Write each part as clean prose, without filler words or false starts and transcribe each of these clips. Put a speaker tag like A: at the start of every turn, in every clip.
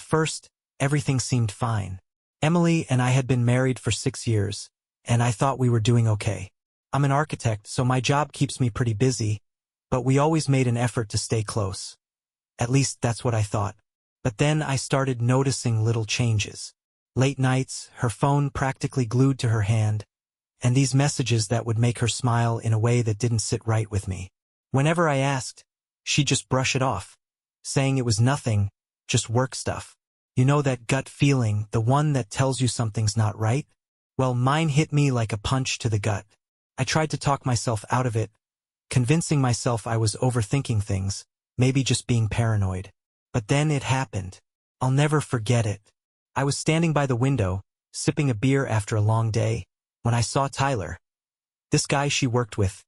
A: first, everything seemed fine. Emily and I had been married for 6 years, and I thought we were doing okay. I'm an architect, so my job keeps me pretty busy, but we always made an effort to stay close. At least that's what I thought. But then I started noticing little changes. Late nights, her phone practically glued to her hand, and these messages that would make her smile in a way that didn't sit right with me. Whenever I asked, she'd just brush it off, saying it was nothing, just work stuff. You know that gut feeling, the one that tells you something's not right? Well, mine hit me like a punch to the gut. I tried to talk myself out of it, convincing myself I was overthinking things, maybe just being paranoid. But then it happened. I'll never forget it. I was standing by the window, sipping a beer after a long day, when I saw Tyler, this guy she worked with,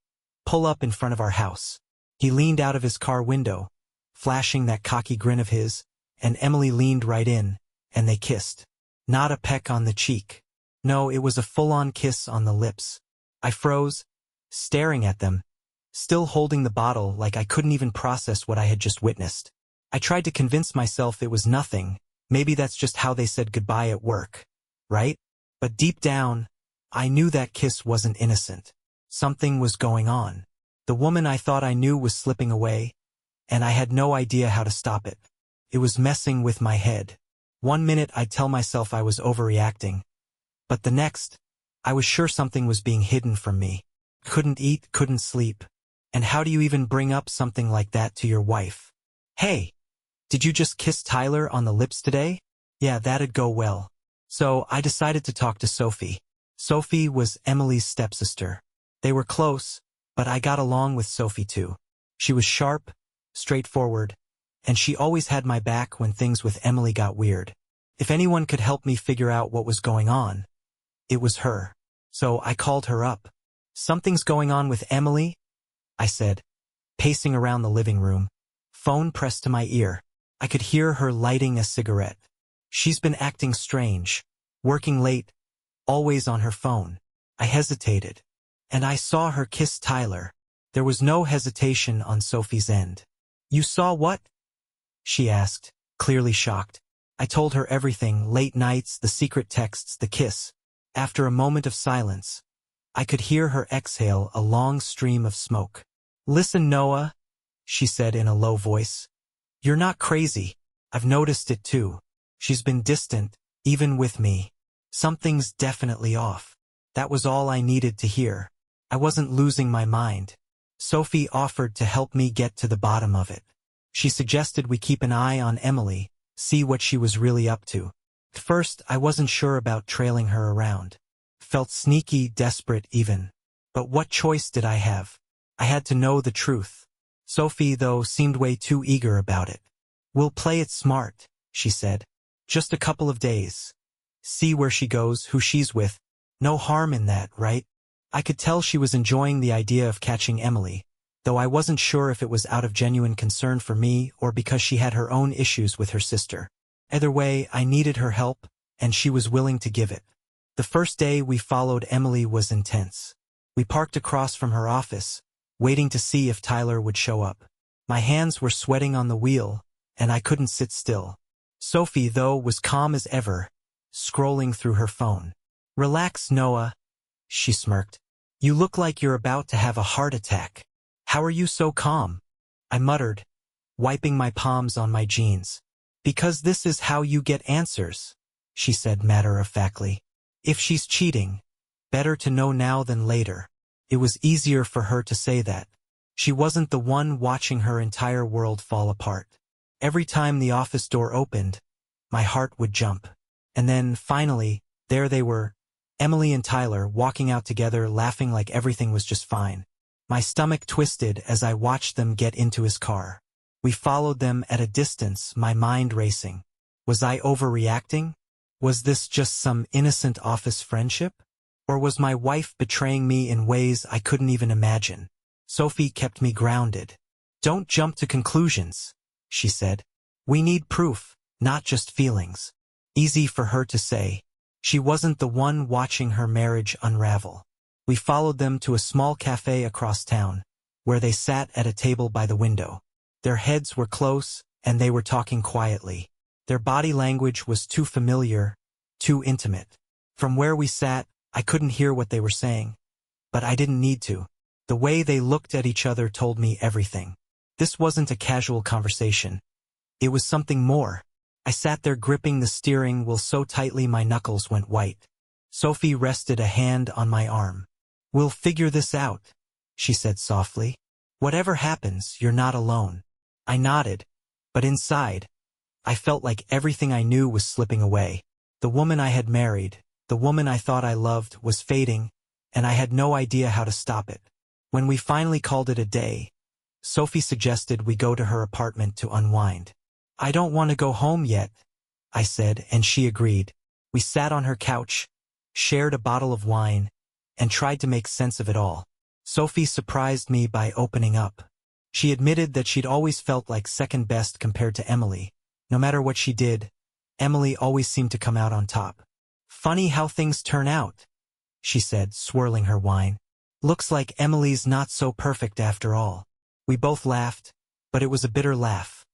A: pull up in front of our house. He leaned out of his car window, flashing that cocky grin of his, and Emily leaned right in, and they kissed. Not a peck on the cheek. No, it was a full-on kiss on the lips. I froze, staring at them, still holding the bottle like I couldn't even process what I had just witnessed. I tried to convince myself it was nothing, maybe that's just how they said goodbye at work, right? But deep down, I knew that kiss wasn't innocent. Something was going on. The woman I thought I knew was slipping away, and I had no idea how to stop it. It was messing with my head. One minute I'd tell myself I was overreacting, but the next, I was sure something was being hidden from me. Couldn't eat, couldn't sleep. And how do you even bring up something like that to your wife? Hey, did you just kiss Tyler on the lips today? Yeah, that'd go well. So I decided to talk to Sophie. Sophie was Emily's stepsister. They were close, but I got along with Sophie too. She was sharp, straightforward, and she always had my back when things with Emily got weird. If anyone could help me figure out what was going on, it was her. So I called her up. Something's going on with Emily, I said, pacing around the living room, phone pressed to my ear. I could hear her lighting a cigarette. She's been acting strange, working late, always on her phone. I hesitated, and I saw her kiss Tyler. There was no hesitation on Sophie's end. You saw what? She asked, clearly shocked. I told her everything, late nights, the secret texts, the kiss. After a moment of silence, I could hear her exhale a long stream of smoke. Listen, Noah, she said in a low voice. You're not crazy. I've noticed it too. She's been distant, even with me. Something's definitely off. That was all I needed to hear. I wasn't losing my mind. Sophie offered to help me get to the bottom of it. She suggested we keep an eye on Emily, see what she was really up to. At first, I wasn't sure about trailing her around. Felt sneaky, desperate even. But what choice did I have? I had to know the truth. Sophie, though, seemed way too eager about it. We'll play it smart, she said. Just a couple of days. See where she goes, who she's with. No harm in that, right? I could tell she was enjoying the idea of catching Emily, though I wasn't sure if it was out of genuine concern for me or because she had her own issues with her sister. Either way, I needed her help, and she was willing to give it. The first day we followed Emily was intense. We parked across from her office, waiting to see if Tyler would show up. My hands were sweating on the wheel, and I couldn't sit still. Sophie, though, was calm as ever, scrolling through her phone. Relax, Noah, she smirked. You look like you're about to have a heart attack. How are you so calm? I muttered, wiping my palms on my jeans. Because this is how you get answers, she said matter-of-factly. If she's cheating, better to know now than later. It was easier for her to say that. She wasn't the one watching her entire world fall apart. Every time the office door opened, my heart would jump. And then, finally, there they were, Emily and Tyler walking out together, laughing like everything was just fine. My stomach twisted as I watched them get into his car. We followed them at a distance, my mind racing. Was I overreacting? Was this just some innocent office friendship? Or was my wife betraying me in ways I couldn't even imagine? Sophie kept me grounded. Don't jump to conclusions, she said. We need proof, not just feelings. Easy for her to say. She wasn't the one watching her marriage unravel. We followed them to a small cafe across town, where they sat at a table by the window. Their heads were close, and they were talking quietly. Their body language was too familiar, too intimate. From where we sat, I couldn't hear what they were saying. But I didn't need to. The way they looked at each other told me everything. This wasn't a casual conversation. It was something more. I sat there gripping the steering wheel so tightly my knuckles went white. Sophie rested a hand on my arm. "We'll figure this out," she said softly. "Whatever happens, you're not alone." I nodded, but inside, I felt like everything I knew was slipping away. The woman I had married, the woman I thought I loved, was fading, and I had no idea how to stop it. When we finally called it a day, Sophie suggested we go to her apartment to unwind. "I don't want to go home yet," I said, and she agreed. We sat on her couch, shared a bottle of wine, and tried to make sense of it all. Sophie surprised me by opening up. She admitted that she'd always felt like second best compared to Emily. No matter what she did, Emily always seemed to come out on top. "Funny how things turn out," she said, swirling her wine. "Looks like Emily's not so perfect after all." We both laughed, but it was a bitter laugh.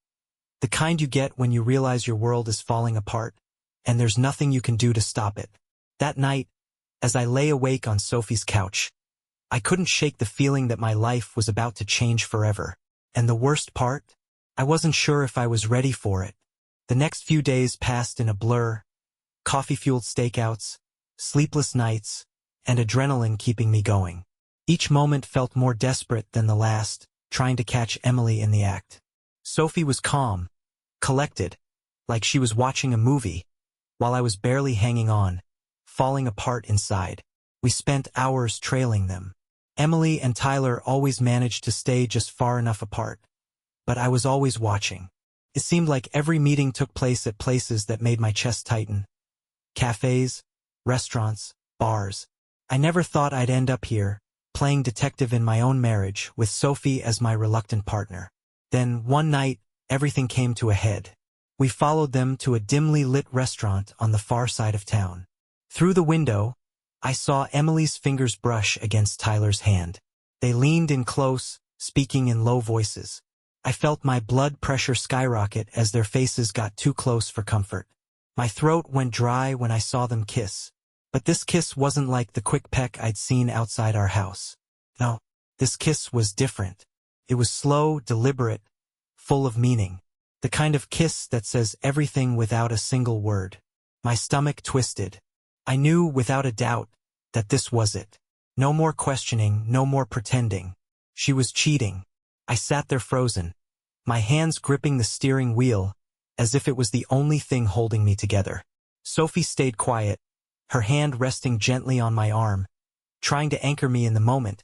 A: The kind you get when you realize your world is falling apart, and there's nothing you can do to stop it. That night, as I lay awake on Sophie's couch, I couldn't shake the feeling that my life was about to change forever. And the worst part? I wasn't sure if I was ready for it. The next few days passed in a blur, coffee-fueled stakeouts, sleepless nights, and adrenaline keeping me going. Each moment felt more desperate than the last, trying to catch Emily in the act. Sophie was calm, collected, like she was watching a movie, while I was barely hanging on, falling apart inside. We spent hours trailing them. Emily and Tyler always managed to stay just far enough apart, but I was always watching. It seemed like every meeting took place at places that made my chest tighten. Cafes, restaurants, bars. I never thought I'd end up here, playing detective in my own marriage, with Sophie as my reluctant partner. Then, one night, everything came to a head. We followed them to a dimly lit restaurant on the far side of town. Through the window, I saw Emily's fingers brush against Tyler's hand. They leaned in close, speaking in low voices. I felt my blood pressure skyrocket as their faces got too close for comfort. My throat went dry when I saw them kiss. But this kiss wasn't like the quick peck I'd seen outside our house. No, this kiss was different. It was slow, deliberate, full of meaning. The kind of kiss that says everything without a single word. My stomach twisted. I knew without a doubt that this was it. No more questioning, no more pretending. She was cheating. I sat there frozen, my hands gripping the steering wheel, as if it was the only thing holding me together. Sophie stayed quiet, her hand resting gently on my arm, trying to anchor me in the moment,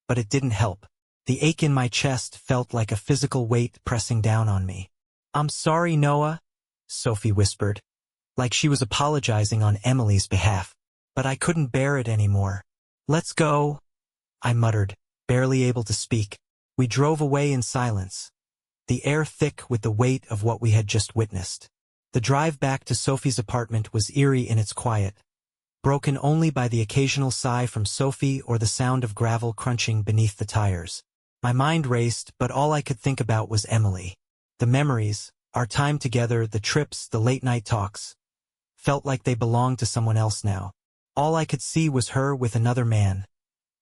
A: but it didn't help. The ache in my chest felt like a physical weight pressing down on me. "I'm sorry, Noah," Sophie whispered, like she was apologizing on Emily's behalf. But I couldn't bear it anymore. "Let's go," I muttered, barely able to speak. We drove away in silence, the air thick with the weight of what we had just witnessed. The drive back to Sophie's apartment was eerie in its quiet, broken only by the occasional sigh from Sophie or the sound of gravel crunching beneath the tires. My mind raced, but all I could think about was Emily. The memories, our time together, the trips, the late-night talks, felt like they belonged to someone else now. All I could see was her with another man,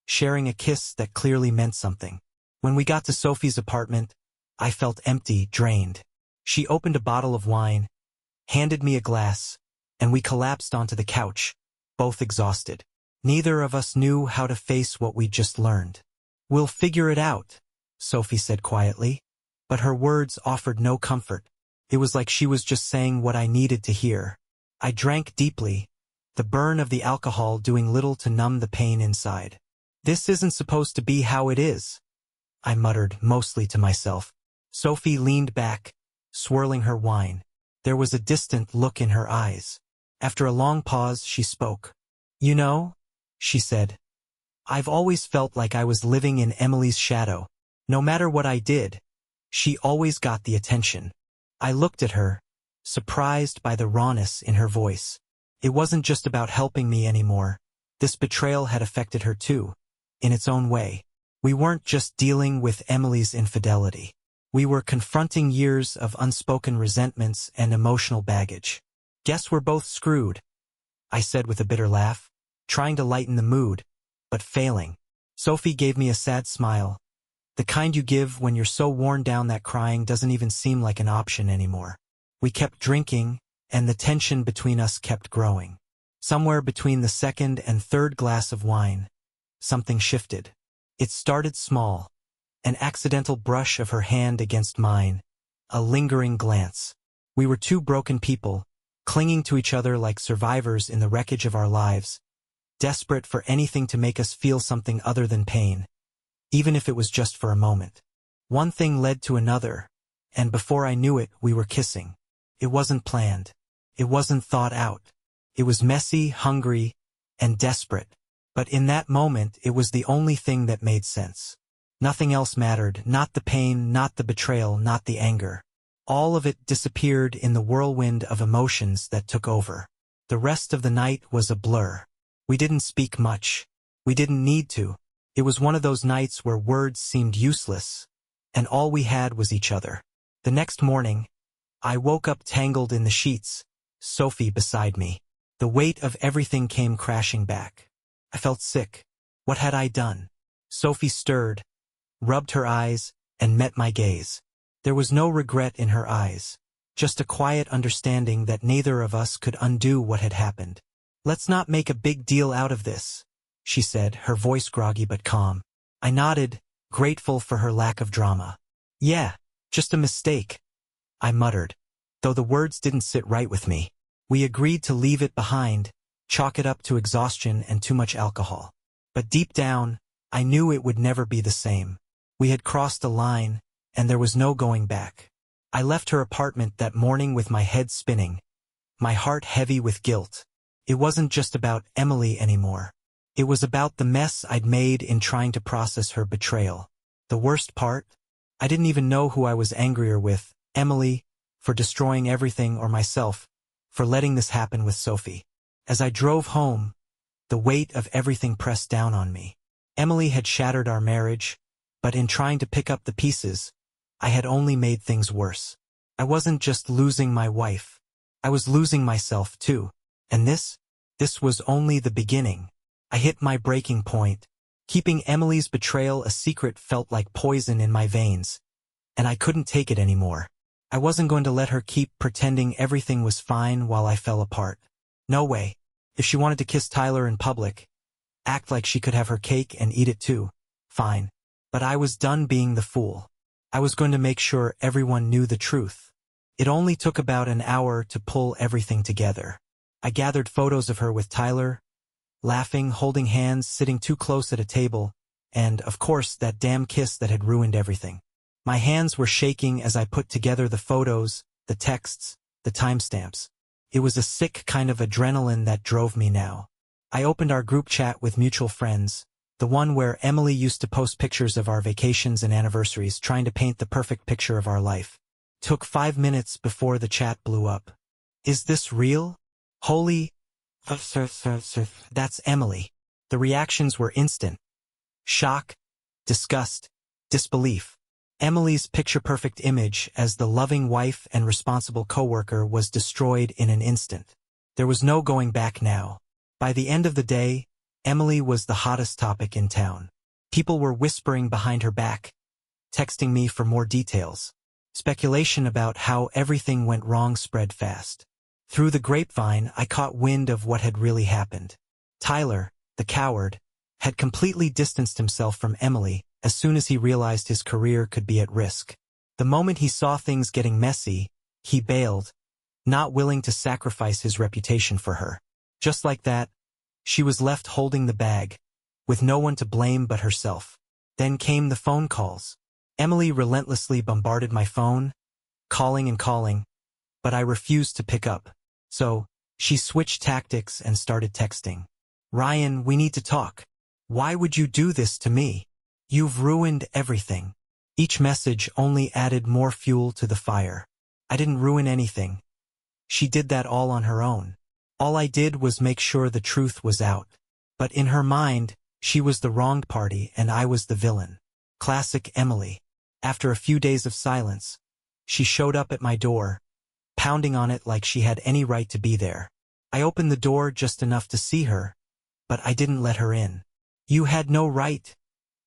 A: sharing a kiss that clearly meant something. When we got to Sophie's apartment, I felt empty, drained. She opened a bottle of wine, handed me a glass, and we collapsed onto the couch, both exhausted. Neither of us knew how to face what we'd just learned. "We'll figure it out," Sophie said quietly, but her words offered no comfort. It was like she was just saying what I needed to hear. I drank deeply, the burn of the alcohol doing little to numb the pain inside. "This isn't supposed to be how it is," I muttered, mostly to myself. Sophie leaned back, swirling her wine. There was a distant look in her eyes. After a long pause, she spoke. "You know," she said, "I've always felt like I was living in Emily's shadow. No matter what I did, she always got the attention." I looked at her, surprised by the rawness in her voice. It wasn't just about helping me anymore. This betrayal had affected her too, in its own way. We weren't just dealing with Emily's infidelity. We were confronting years of unspoken resentments and emotional baggage. Guess we're both screwed, I said with a bitter laugh, trying to lighten the mood, but failing. Sophie gave me a sad smile, the kind you give when you're so worn down that crying doesn't even seem like an option anymore. We kept drinking, and the tension between us kept growing. Somewhere between the second and third glass of wine, something shifted. It started small, an accidental brush of her hand against mine, a lingering glance. We were two broken people, clinging to each other like survivors in the wreckage of our lives, desperate for anything to make us feel something other than pain, even if it was just for a moment. One thing led to another, and before I knew it, we were kissing. It wasn't planned. It wasn't thought out. It was messy, hungry, and desperate. But in that moment, it was the only thing that made sense. Nothing else mattered, not the pain, not the betrayal, not the anger. All of it disappeared in the whirlwind of emotions that took over. The rest of the night was a blur. We didn't speak much. We didn't need to. It was one of those nights where words seemed useless, and all we had was each other. The next morning, I woke up tangled in the sheets, Sophie beside me. The weight of everything came crashing back. I felt sick. What had I done? Sophie stirred, rubbed her eyes, and met my gaze. There was no regret in her eyes, just a quiet understanding that neither of us could undo what had happened. "Let's not make a big deal out of this," she said, her voice groggy but calm. I nodded, grateful for her lack of drama. "Yeah, just a mistake," I muttered, though the words didn't sit right with me. We agreed to leave it behind, chalk it up to exhaustion and too much alcohol. But deep down, I knew it would never be the same. We had crossed a line, and there was no going back. I left her apartment that morning with my head spinning, my heart heavy with guilt. It wasn't just about Emily anymore. It was about the mess I'd made in trying to process her betrayal. The worst part? I didn't even know who I was angrier with, Emily, for destroying everything, or myself, for letting this happen with Sophie. As I drove home, the weight of everything pressed down on me. Emily had shattered our marriage, but in trying to pick up the pieces, I had only made things worse. I wasn't just losing my wife. I was losing myself too. And this was only the beginning. I hit my breaking point. Keeping Emily's betrayal a secret felt like poison in my veins, and I couldn't take it anymore. I wasn't going to let her keep pretending everything was fine while I fell apart. No way. If she wanted to kiss Tyler in public, act like she could have her cake and eat it too, fine. But I was done being the fool. I was going to make sure everyone knew the truth. It only took about an hour to pull everything together. I gathered photos of her with Tyler, laughing, holding hands, sitting too close at a table, and, of course, that damn kiss that had ruined everything. My hands were shaking as I put together the photos, the texts, the timestamps. It was a sick kind of adrenaline that drove me now. I opened our group chat with mutual friends, the one where Emily used to post pictures of our vacations and anniversaries, trying to paint the perfect picture of our life. Took 5 minutes before the chat blew up. "Is this real? Holy... That's Emily." The reactions were instant. Shock, disgust, disbelief. Emily's picture-perfect image as the loving wife and responsible coworker was destroyed in an instant. There was no going back now. By the end of the day, Emily was the hottest topic in town. People were whispering behind her back, texting me for more details. Speculation about how everything went wrong spread fast. Through the grapevine, I caught wind of what had really happened. Tyler, the coward, had completely distanced himself from Emily as soon as he realized his career could be at risk. The moment he saw things getting messy, he bailed, not willing to sacrifice his reputation for her. Just like that, she was left holding the bag, with no one to blame but herself. Then came the phone calls. Emily relentlessly bombarded my phone, calling and calling, but I refused to pick up. So, she switched tactics and started texting. "Ryan, we need to talk. Why would you do this to me? You've ruined everything." Each message only added more fuel to the fire. I didn't ruin anything. She did that all on her own. All I did was make sure the truth was out. But in her mind, she was the wronged party and I was the villain. Classic Emily. After a few days of silence, she showed up at my door, pounding on it like she had any right to be there. I opened the door just enough to see her, but I didn't let her in. "You had no right,"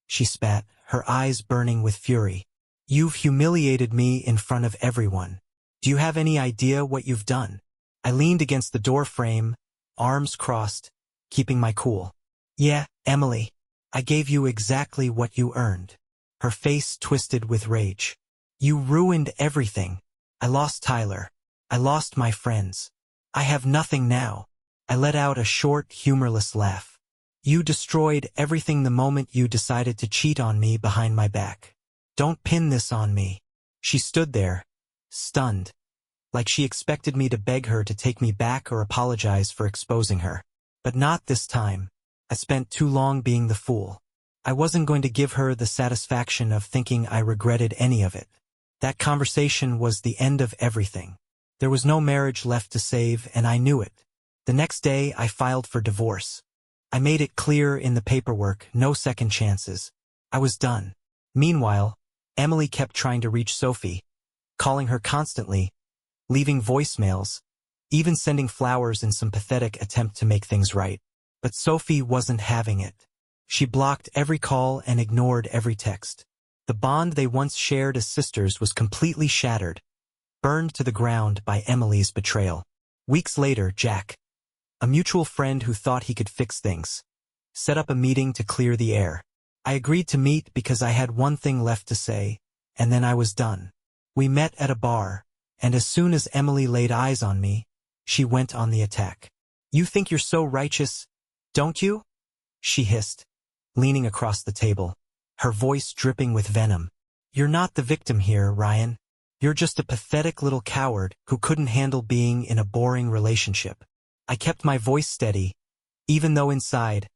A: she spat, her eyes burning with fury. "You've humiliated me in front of everyone. Do you have any idea what you've done?" I leaned against the door frame, arms crossed, keeping my cool. "Yeah, Emily, I gave you exactly what you earned." Her face twisted with rage. "You ruined everything. I lost Tyler. I lost my friends. I have nothing now." I let out a short, humorless laugh. "You destroyed everything the moment you decided to cheat on me behind my back. Don't pin this on me." She stood there, stunned, like she expected me to beg her to take me back or apologize for exposing her. But not this time. I spent too long being the fool. I wasn't going to give her the satisfaction of thinking I regretted any of it. That conversation was the end of everything. There was no marriage left to save, and I knew it. The next day, I filed for divorce. I made it clear in the paperwork, no second chances. I was done. Meanwhile, Emily kept trying to reach Sophie, calling her constantly, leaving voicemails, even sending flowers in some pathetic attempt to make things right. But Sophie wasn't having it. She blocked every call and ignored every text. The bond they once shared as sisters was completely shattered, burned to the ground by Emily's betrayal. Weeks later, Jack, a mutual friend who thought he could fix things, set up a meeting to clear the air. I agreed to meet because I had one thing left to say, and then I was done. We met at a bar, and as soon as Emily laid eyes on me, she went on the attack. "You think you're so righteous, don't you?" she hissed, leaning across the table, her voice dripping with venom. "You're not the victim here, Ryan. You're just a pathetic little coward who couldn't handle being in a boring relationship." I kept my voice steady, even though inside,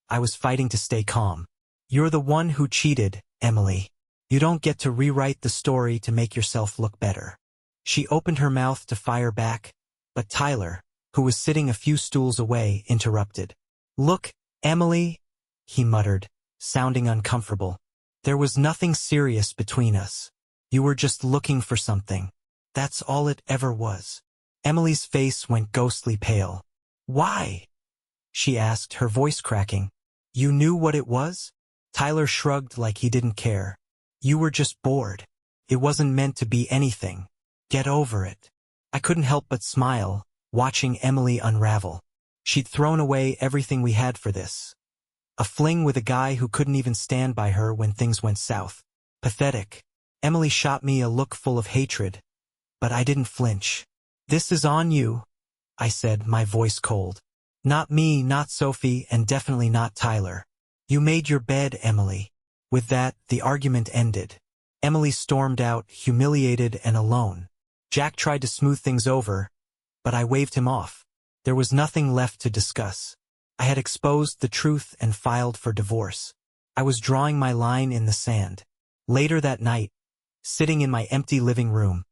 A: I was fighting to stay calm. "You're the one who cheated, Emily. You don't get to rewrite the story to make yourself look better." She opened her mouth to fire back, but Tyler, who was sitting a few stools away, interrupted. "Look, Emily," he muttered, sounding uncomfortable. "There was nothing serious between us. You were just looking for something. That's all it ever was." Emily's face went ghostly pale. "Why?" she asked, her voice cracking. "You knew what it was?" Tyler shrugged like he didn't care. "You were just bored. It wasn't meant to be anything. Get over it." I couldn't help but smile, watching Emily unravel. She'd thrown away everything we had for this. A fling with a guy who couldn't even stand by her when things went south. Pathetic. Emily shot me a look full of hatred, but I didn't flinch. "This is on you," I said, my voice cold. "Not me, not Sophie, and definitely not Tyler. You made your bed, Emily." With that, the argument ended. Emily stormed out, humiliated and alone. Jack tried to smooth things over, but I waved him off. There was nothing left to discuss. I had exposed the truth and filed for divorce. I was drawing my line in the sand. Later that night, sitting in my empty living room,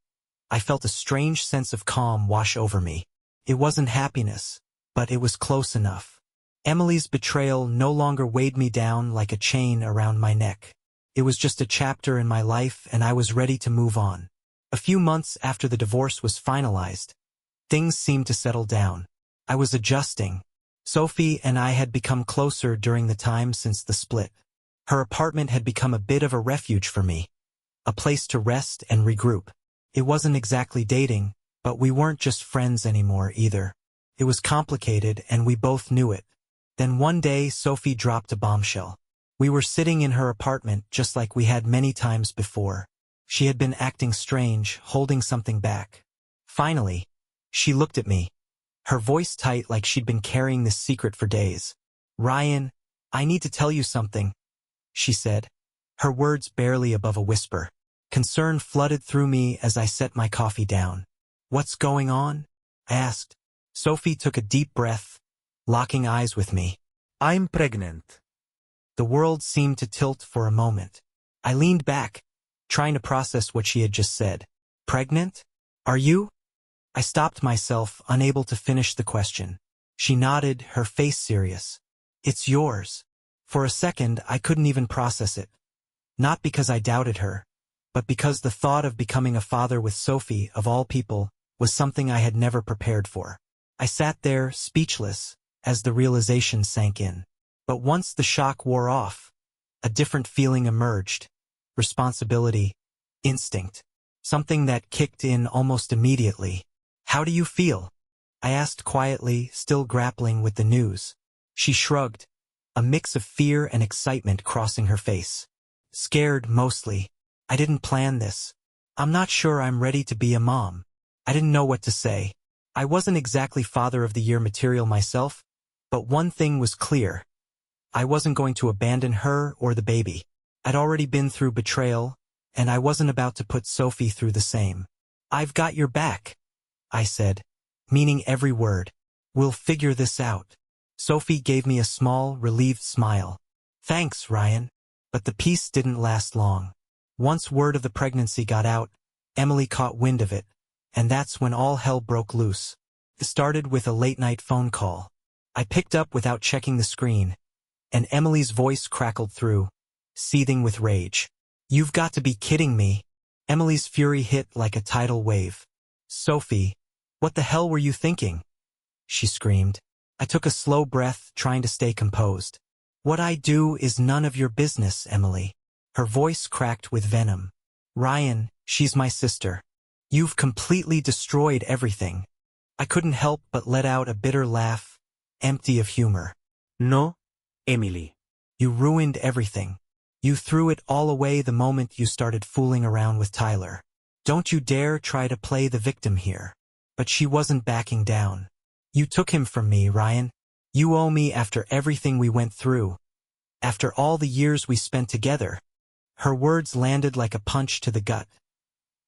A: I felt a strange sense of calm wash over me. It wasn't happiness, but it was close enough. Emily's betrayal no longer weighed me down like a chain around my neck. It was just a chapter in my life, and I was ready to move on. A few months after the divorce was finalized, things seemed to settle down. I was adjusting. Sophie and I had become closer during the time since the split. Her apartment had become a bit of a refuge for me, a place to rest and regroup. It wasn't exactly dating, but we weren't just friends anymore either. It was complicated, and we both knew it. Then one day, Sophie dropped a bombshell. We were sitting in her apartment just like we had many times before. She had been acting strange, holding something back. Finally, she looked at me, her voice tight like she'd been carrying this secret for days. "Ryan, I need to tell you something," she said, her words barely above a whisper. Concern flooded through me as I set my coffee down. "What's going on?" I asked. Sophie took a deep breath, locking eyes with me. "I'm pregnant." The world seemed to tilt for a moment. I leaned back, trying to process what she had just said. "Pregnant? Are you?" I stopped myself, unable to finish the question. She nodded, her face serious. "It's yours." For a second, I couldn't even process it. Not because I doubted her, but because the thought of becoming a father with Sophie, of all people, was something I had never prepared for. I sat there, speechless, as the realization sank in. But once the shock wore off, a different feeling emerged. Responsibility, instinct. Something that kicked in almost immediately. "How do you feel?" I asked quietly, still grappling with the news. She shrugged, a mix of fear and excitement crossing her face. "Scared, mostly. I didn't plan this. I'm not sure I'm ready to be a mom." I didn't know what to say. I wasn't exactly Father of the Year material myself, but one thing was clear. I wasn't going to abandon her or the baby. I'd already been through betrayal, and I wasn't about to put Sophie through the same. "I've got your back," I said, meaning every word. "We'll figure this out." Sophie gave me a small, relieved smile. "Thanks, Ryan." But the peace didn't last long. Once word of the pregnancy got out, Emily caught wind of it, and that's when all hell broke loose. It started with a late-night phone call. I picked up without checking the screen, and Emily's voice crackled through, seething with rage. "You've got to be kidding me." Emily's fury hit like a tidal wave. "Sophie, what the hell were you thinking?" she screamed. I took a slow breath, trying to stay composed. "What I do is none of your business, Emily." Her voice cracked with venom. "Ryan, she's my sister. You've completely destroyed everything." I couldn't help but let out a bitter laugh, empty of humor.
B: No, Emily.
A: "You ruined everything. You threw it all away the moment you started fooling around with Tyler. Don't you dare try to play the victim here." But she wasn't backing down. "You took him from me, Ryan. You owe me after everything we went through. After all the years we spent together." Her words landed like a punch to the gut.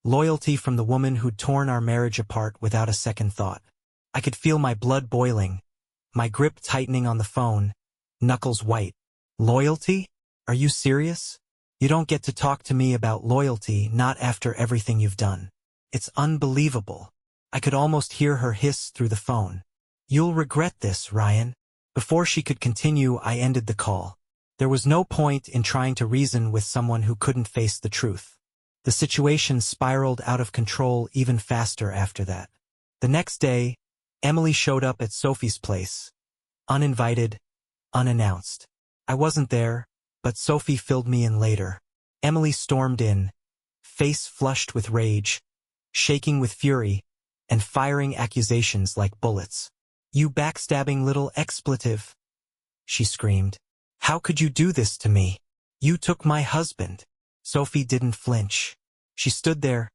A: Loyalty from the woman who'd torn our marriage apart without a second thought. I could feel my blood boiling, my grip tightening on the phone, knuckles white. "Loyalty? Are you serious? You don't get to talk to me about loyalty, not after everything you've done. It's unbelievable." I could almost hear her hiss through the phone. "You'll regret this, Ryan." Before she could continue, I ended the call. There was no point in trying to reason with someone who couldn't face the truth. The situation spiraled out of control even faster after that. The next day, Emily showed up at Sophie's place. Uninvited, unannounced. I wasn't there, but Sophie filled me in later. Emily stormed in, face flushed with rage, shaking with fury, and firing accusations like bullets. "You backstabbing little expletive," she screamed. "How could you do this to me? You took my husband." Sophie didn't flinch. She stood there,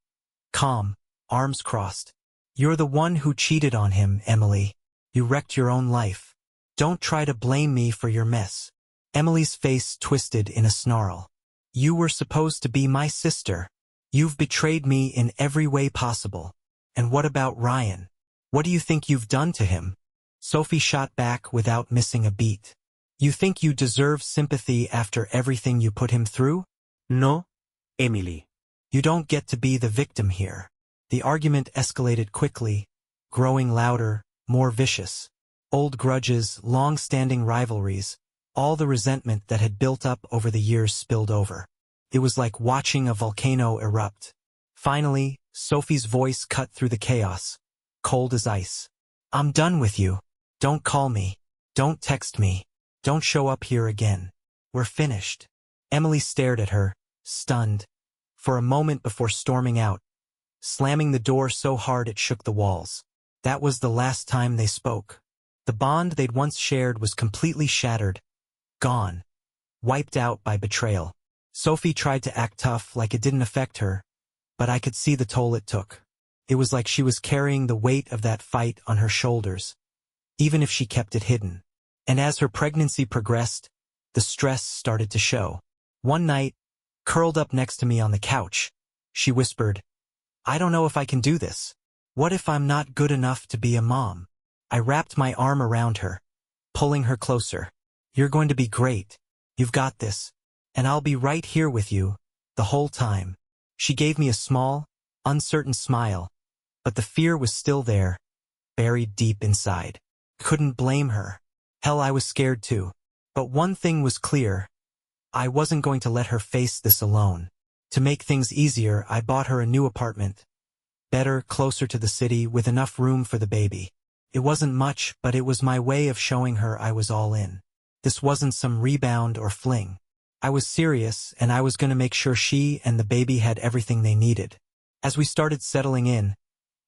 A: calm, arms crossed. "You're the one who cheated on him, Emily. You wrecked your own life. Don't try to blame me for your mess." Emily's face twisted in a snarl. "You were supposed to be my sister. You've betrayed me in every way possible. And what about Ryan? What do you think you've done to him?" Sophie shot back without missing a beat. "You think you deserve sympathy after everything you put him through?"
B: No, Emily.
A: "You don't get to be the victim here." The argument escalated quickly, growing louder, more vicious. Old grudges, long-standing rivalries, all the resentment that had built up over the years spilled over. It was like watching a volcano erupt. Finally, Sophie's voice cut through the chaos, cold as ice. "I'm done with you. Don't call me. Don't text me. Don't show up here again. We're finished." Emily stared at her, stunned, for a moment before storming out, slamming the door so hard it shook the walls. That was the last time they spoke. The bond they'd once shared was completely shattered, gone, wiped out by betrayal. Sophie tried to act tough, like it didn't affect her, but I could see the toll it took. It was like she was carrying the weight of that fight on her shoulders, even if she kept it hidden. And as her pregnancy progressed, the stress started to show. One night, curled up next to me on the couch, she whispered, "I don't know if I can do this. What if I'm not good enough to be a mom?" I wrapped my arm around her, pulling her closer. "You're going to be great. You've got this. And I'll be right here with you, the whole time." She gave me a small, uncertain smile, but the fear was still there, buried deep inside. Couldn't blame her. Hell, I was scared too. But one thing was clear. I wasn't going to let her face this alone. To make things easier, I bought her a new apartment. Better, closer to the city, with enough room for the baby. It wasn't much, but it was my way of showing her I was all in. This wasn't some rebound or fling. I was serious, and I was going to make sure she and the baby had everything they needed. As we started settling in,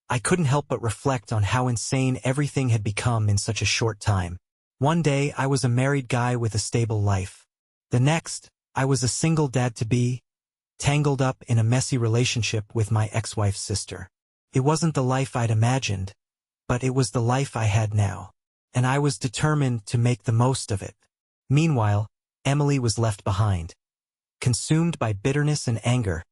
A: I couldn't help but reflect on how insane everything had become in such a short time. One day, I was a married guy with a stable life. The next, I was a single dad-to-be, tangled up in a messy relationship with my ex-wife's sister. It wasn't the life I'd imagined, but it was the life I had now, and I was determined to make the most of it. Meanwhile, Emily was left behind, consumed by bitterness and anger,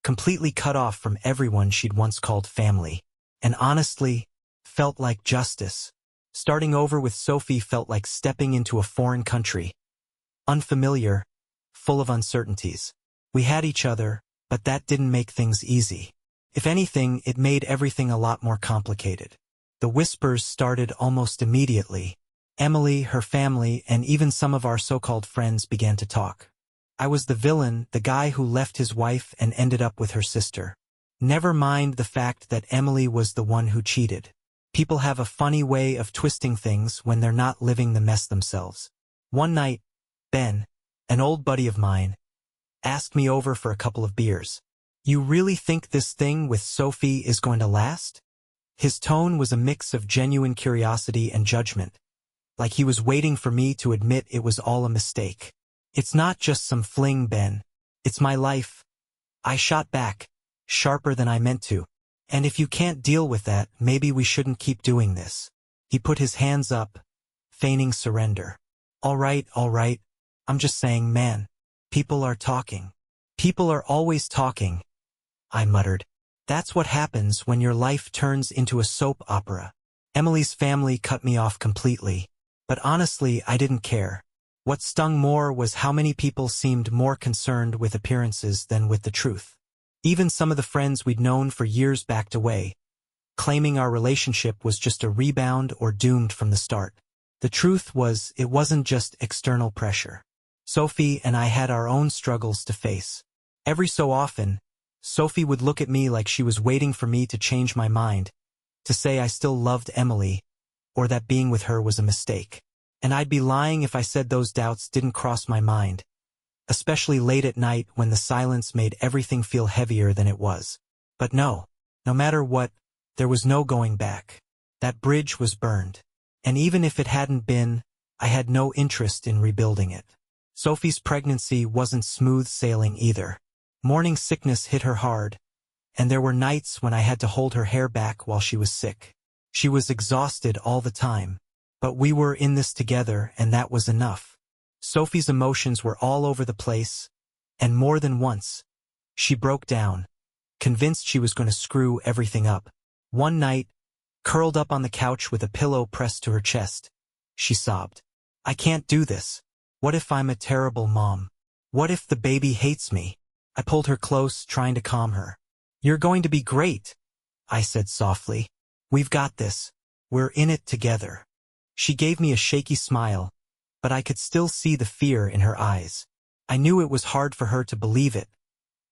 A: completely cut off from everyone she'd once called family, and honestly, felt like justice. Starting over with Sophie felt like stepping into a foreign country, unfamiliar, full of uncertainties. We had each other, but that didn't make things easy. If anything, it made everything a lot more complicated. The whispers started almost immediately. Emily, her family, and even some of our so-called friends began to talk. I was the villain, the guy who left his wife and ended up with her sister. Never mind the fact that Emily was the one who cheated. People have a funny way of twisting things when they're not living the mess themselves. One night, Ben, an old buddy of mine, asked me over for a couple of beers. "You really think this thing with Sophie is going to last?" His tone was a mix of genuine curiosity and judgment, like he was waiting for me to admit it was all a mistake. "It's not just some fling, Ben. It's my life." I shot back, sharper than I meant to. "And if you can't deal with that, maybe we shouldn't keep doing this." He put his hands up, feigning surrender. All right, I'm just saying, man. People are talking. People are always talking," I muttered. "That's what happens when your life turns into a soap opera." Emily's family cut me off completely. But honestly, I didn't care. What stung more was how many people seemed more concerned with appearances than with the truth. Even some of the friends we'd known for years backed away, claiming our relationship was just a rebound or doomed from the start. The truth was, it wasn't just external pressure. Sophie and I had our own struggles to face. Every so often, Sophie would look at me like she was waiting for me to change my mind, to say I still loved Emily, or that being with her was a mistake. And I'd be lying if I said those doubts didn't cross my mind, especially late at night when the silence made everything feel heavier than it was. But no matter what, there was no going back. That bridge was burned. And even if it hadn't been, I had no interest in rebuilding it. Sophie's pregnancy wasn't smooth sailing either. Morning sickness hit her hard, and there were nights when I had to hold her hair back while she was sick. She was exhausted all the time. But we were in this together, and that was enough. Sophie's emotions were all over the place, and more than once, she broke down, convinced she was going to screw everything up. One night, curled up on the couch with a pillow pressed to her chest, she sobbed. "I can't do this. What if I'm a terrible mom? What if the baby hates me?" I pulled her close, trying to calm her. "You're going to be great," I said softly. "We've got this. We're in it together." She gave me a shaky smile, but I could still see the fear in her eyes. I knew it was hard for her to believe it.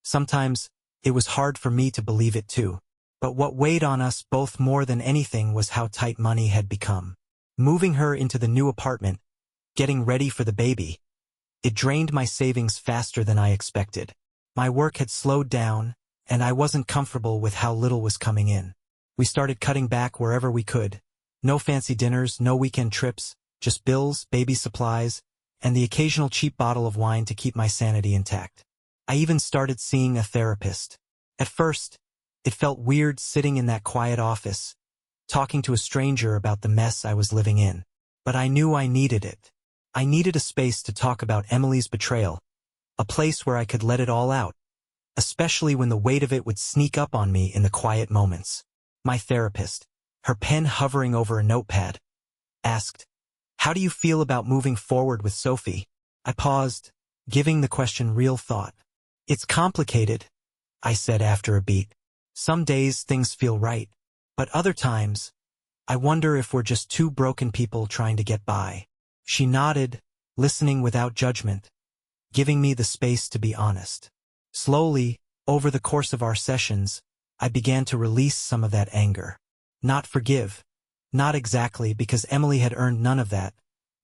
A: Sometimes, it was hard for me to believe it too. But what weighed on us both more than anything was how tight money had become. Moving her into the new apartment, getting ready for the baby, it drained my savings faster than I expected. My work had slowed down, and I wasn't comfortable with how little was coming in. We started cutting back wherever we could. No fancy dinners, no weekend trips, just bills, baby supplies, and the occasional cheap bottle of wine to keep my sanity intact. I even started seeing a therapist. At first, it felt weird sitting in that quiet office, talking to a stranger about the mess I was living in. But I knew I needed it. I needed a space to talk about Emily's betrayal, a place where I could let it all out, especially when the weight of it would sneak up on me in the quiet moments. My therapist, her pen hovering over a notepad, asked, "How do you feel about moving forward with Sophie?" I paused, giving the question real thought. "It's complicated," I said after a beat. "Some days things feel right, but other times, I wonder if we're just two broken people trying to get by." She nodded, listening without judgment, giving me the space to be honest. Slowly, Over the course of our sessions, I began to release some of that anger. Not forgive. Not exactly, because Emily had earned none of that,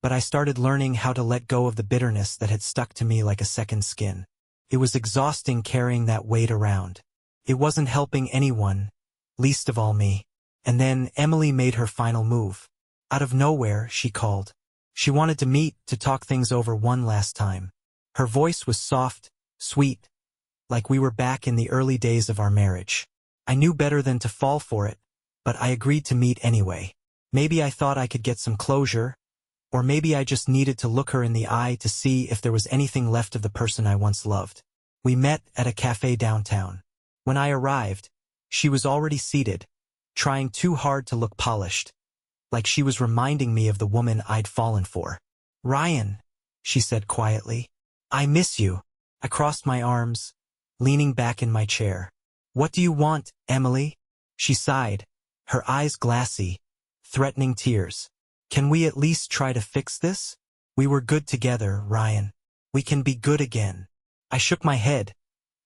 A: but I started learning how to let go of the bitterness that had stuck to me like a second skin. It was exhausting carrying that weight around. It wasn't helping anyone, least of all me. And then Emily made her final move. Out of nowhere, she called. She wanted to meet, to talk things over one last time. Her voice was soft, sweet, like we were back in the early days of our marriage. I knew better than to fall for it, but I agreed to meet anyway. Maybe I thought I could get some closure, or maybe I just needed to look her in the eye to see if there was anything left of the person I once loved. We met at a cafe downtown. When I arrived, she was already seated, trying too hard to look polished, like she was reminding me of the woman I'd fallen for. "Ryan," she said quietly, "I miss you." I crossed my arms, leaning back in my chair. "What do you want, Emily?" She sighed, her eyes glassy, threatening tears. "Can we at least try to fix this? We were good together, Ryan. We can be good again." I shook my head,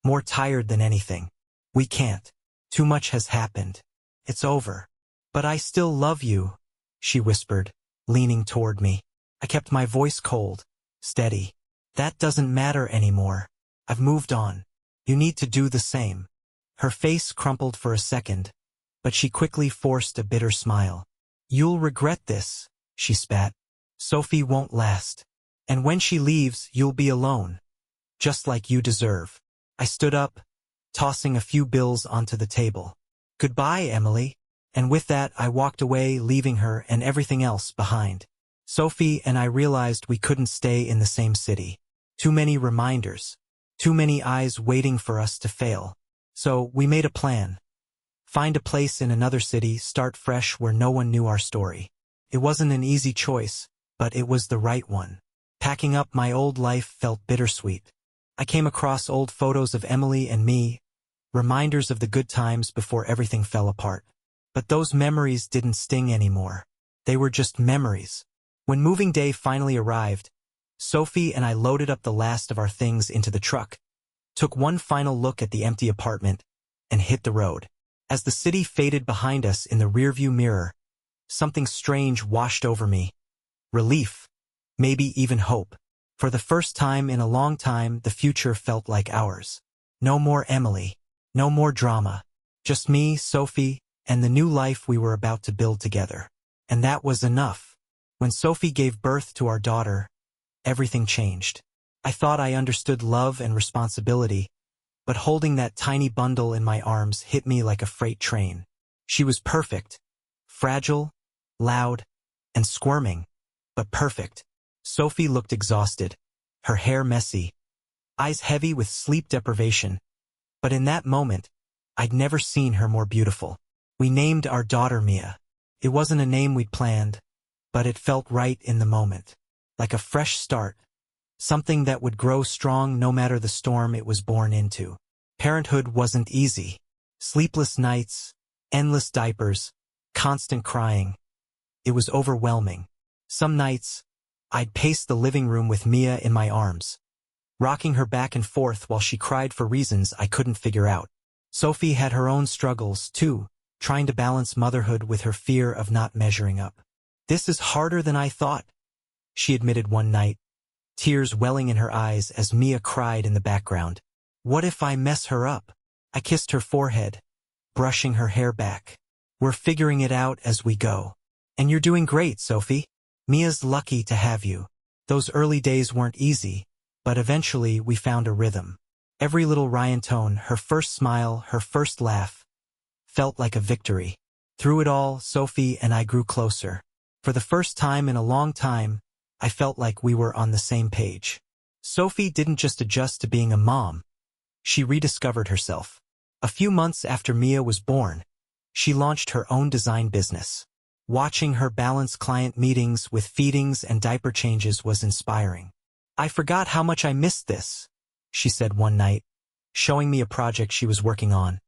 A: more tired than anything. "We can't. Too much has happened. It's over." "But I still love you," she whispered, leaning toward me. I kept my voice cold, steady. "That doesn't matter anymore. I've moved on. You need to do the same." Her face crumpled for a second, but she quickly forced a bitter smile. "You'll regret this," she spat. "Sophie won't last. And when she leaves, you'll be alone. Just like you deserve." I stood up, tossing a few bills onto the table. "Goodbye, Emily." And with that, I walked away, leaving her and everything else behind. Sophie and I realized we couldn't stay in the same city. Too many reminders. Too many eyes waiting for us to fail. So we made a plan. Find a place in another city, start fresh where no one knew our story. It wasn't an easy choice, but it was the right one. Packing up my old life felt bittersweet. I came across old photos of Emily and me, reminders of the good times before everything fell apart. But those memories didn't sting anymore. They were just memories. When moving day finally arrived, Sophie and I loaded up the last of our things into the truck, took one final look at the empty apartment, and hit the road. As the city faded behind us in the rearview mirror, something strange washed over me. Relief. Maybe even hope. For the first time in a long time, the future felt like ours. No more Emily. No more drama. Just me, Sophie, and the new life we were about to build together. And that was enough. When Sophie gave birth to our daughter, everything changed. I thought I understood love and responsibility, but holding that tiny bundle in my arms hit me like a freight train. She was perfect. Fragile, loud, and squirming, but perfect. Sophie looked exhausted, her hair messy, eyes heavy with sleep deprivation. But in that moment, I'd never seen her more beautiful. We named our daughter Mia. It wasn't a name we'd planned, but it felt right in the moment. Like a fresh start. Something that would grow strong no matter the storm it was born into. Parenthood wasn't easy. Sleepless nights, endless diapers, constant crying. It was overwhelming. Some nights, I'd pace the living room with Mia in my arms, rocking her back and forth while she cried for reasons I couldn't figure out. Sophie had her own struggles, too, trying to balance motherhood with her fear of not measuring up. "This is harder than I thought," she admitted one night, tears welling in her eyes as Mia cried in the background. "What if I mess her up?" I kissed her forehead, brushing her hair back. "We're figuring it out as we go. And you're doing great, Sophie. Mia's lucky to have you." Those early days weren't easy, but eventually we found a rhythm. Every little Ryan tone, her first smile, her first laugh, felt like a victory. Through it all, Sophie and I grew closer. For the first time in a long time, I felt like we were on the same page. Sophie didn't just adjust to being a mom. She rediscovered herself. A few months after Mia was born, she launched her own design business. Watching her balance client meetings with feedings and diaper changes was inspiring. "I forgot how much I missed this," she said one night, showing me a project she was working on.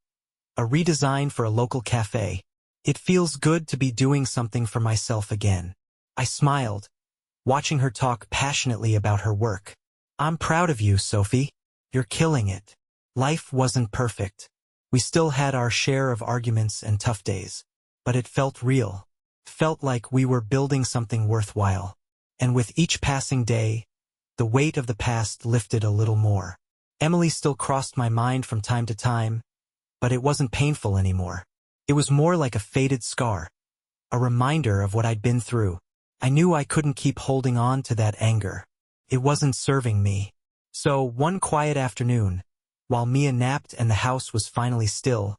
A: A redesign for a local cafe. "It feels good to be doing something for myself again." I smiled, watching her talk passionately about her work. "I'm proud of you, Sophie. You're killing it." Life wasn't perfect. We still had our share of arguments and tough days. But it felt real. Felt like we were building something worthwhile. And with each passing day, the weight of the past lifted a little more. Emily still crossed my mind from time to time, but it wasn't painful anymore. It was more like a faded scar, a reminder of what I'd been through. I knew I couldn't keep holding on to that anger. It wasn't serving me. So, one quiet afternoon, while Mia napped and the house was finally still,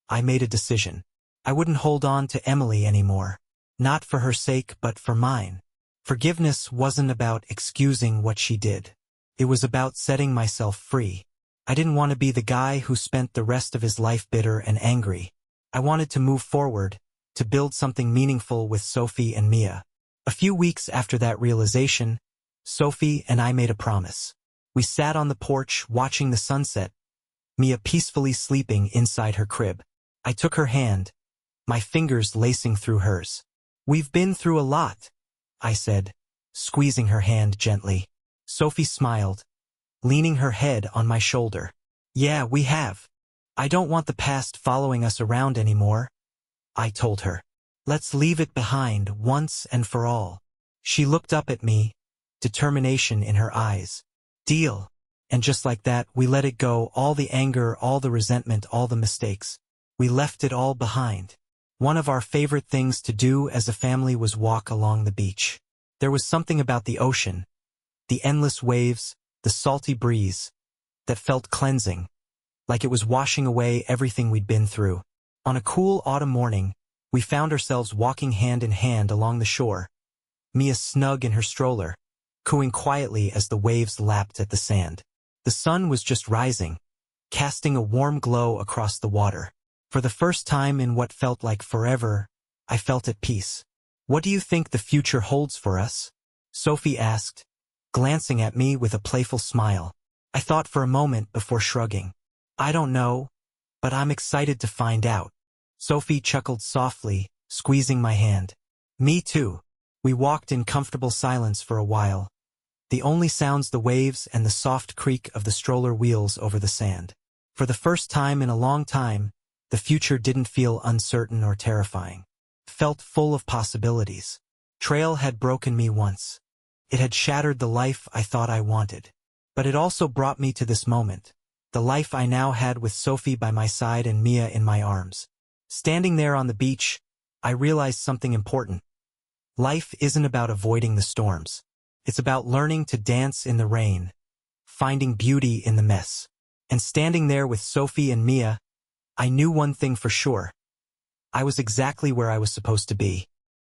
A: I made a decision. I wouldn't hold on to Emily anymore. Not for her sake, but for mine. Forgiveness wasn't about excusing what she did. It was about setting myself free. I didn't want to be the guy who spent the rest of his life bitter and angry. I wanted to move forward, to build something meaningful with Sophie and Mia. A few weeks after that realization, Sophie and I made a promise. We sat on the porch watching the sunset, Mia peacefully sleeping inside her crib. I took her hand, my fingers lacing through hers. "We've been through a lot," I said, squeezing her hand gently. Sophie smiled, leaning her head on my shoulder. "Yeah, we have. I don't want the past following us around anymore," I told her. "Let's leave it behind once and for all." She looked up at me, determination in her eyes. "Deal." And just like that, we let it go, all the anger, all the resentment, all the mistakes. We left it all behind. One of our favorite things to do as a family was walk along the beach. There was something about the ocean, the endless waves, the salty breeze, that felt cleansing, like it was washing away everything we'd been through. On a cool autumn morning, we found ourselves walking hand in hand along the shore, Mia snug in her stroller, cooing quietly as the waves lapped at the sand. The sun was just rising, casting a warm glow across the water. For the first time in what felt like forever, I felt at peace. "What do you think the future holds for us?" Sophie asked, glancing at me with a playful smile. I thought for a moment before shrugging. "I don't know, but I'm excited to find out." Sophie chuckled softly, squeezing my hand. "Me too." We walked in comfortable silence for a while, the only sounds the waves and the soft creak of the stroller wheels over the sand. For the first time in a long time, the future didn't feel uncertain or terrifying. It felt full of possibilities. Trail had broken me once. It had shattered the life I thought I wanted. But it also brought me to this moment, the life I now had with Sophie by my side and Mia in my arms. Standing there on the beach, I realized something important. Life isn't about avoiding the storms. It's about learning to dance in the rain, finding beauty in the mess. And standing there with Sophie and Mia, I knew one thing for sure. I was exactly where I was supposed to be.